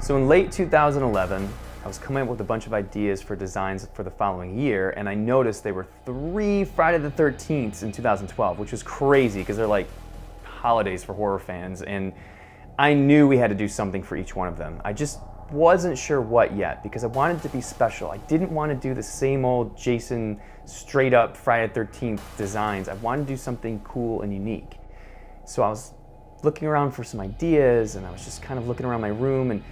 So in late 2011, I was coming up with a bunch of ideas for designs for the following year, and I noticed there were 3 Friday the 13th in 2012, which was crazy because they're like holidays for horror fans, and I knew we had to do something for each one of them. I just wasn't sure what yet because I wanted it to be special. I didn't want to do the same old Jason straight up Friday the 13th designs. I wanted to do something cool and unique. So I was looking around for some ideas, and I was just kind of looking around my room and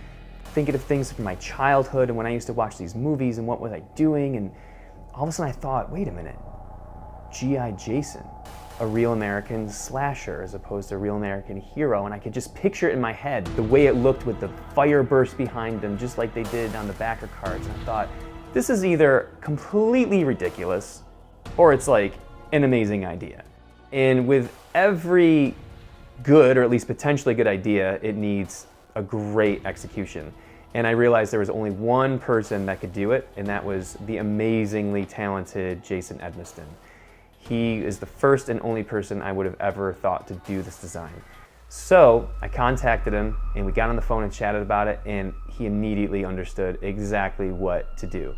thinking of things from my childhood and when I used to watch these movies and what was I doing, and all of a sudden I thought, wait a minute, G.I. Jason, a real American slasher as opposed to a real American hero, and I could just picture it in my head, the way it looked with the fire burst behind them, just like they did on the backer cards, and I thought, this is either completely ridiculous or it's like an amazing idea. And with every good, or at least potentially good idea, it needs a great execution. And I realized there was only one person that could do it, and that was the amazingly talented Jason Edmiston. He is the first and only person I would have ever thought to do this design. So I contacted him, and we got on the phone and chatted about it, and he immediately understood exactly what to do.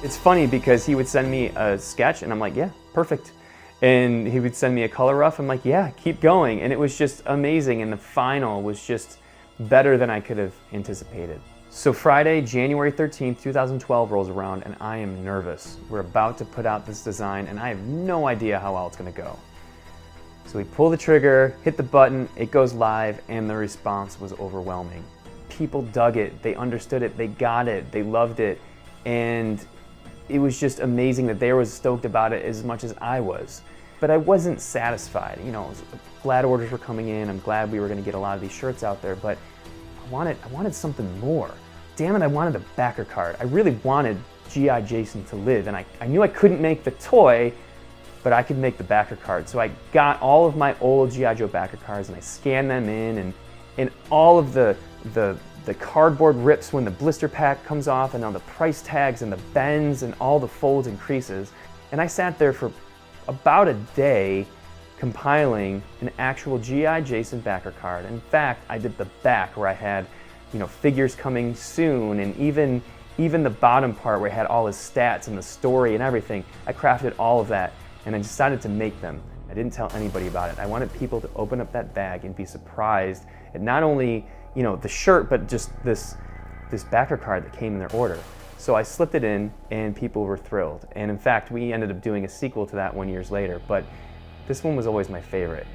It's funny because he would send me a sketch, and I'm like, yeah, perfect. And he would send me a color rough. I'm like, yeah, keep going. And it was just amazing. And the final was just better than I could have anticipated. So Friday, January 13th, 2012 rolls around, and I am nervous. We're about to put out this design, and I have no idea how well it's going to go. So we pull the trigger, hit the button, it goes live, and the response was overwhelming. People dug it, they understood it, they got it, they loved it, and it was just amazing that they were stoked about it as much as I was. But I wasn't satisfied. You know, I was glad orders were coming in. I'm glad we were going to get a lot of these shirts out there, but I wanted something more. Damn it, I wanted a backer card. I really wanted G.I. Jason to live, and I knew I couldn't make the toy, but I could make the backer card. So I got all of my old G.I. Joe backer cards, and I scanned them in, and all of the cardboard rips when the blister pack comes off, and all the price tags and the bends and all the folds and creases. And I sat there for about a day compiling an actual G.I. Jason backer card. In fact, I did the back where I had, you know, figures coming soon, and even the bottom part where I had all his stats and the story and everything. I crafted all of that, and I decided to make them. I didn't tell anybody about it. I wanted people to open up that bag and be surprised at not only, you know, the shirt, but just this backer card that came in their order. So I slipped it in, and people were thrilled. And in fact, we ended up doing a sequel to that 1 year later, but this one was always my favorite.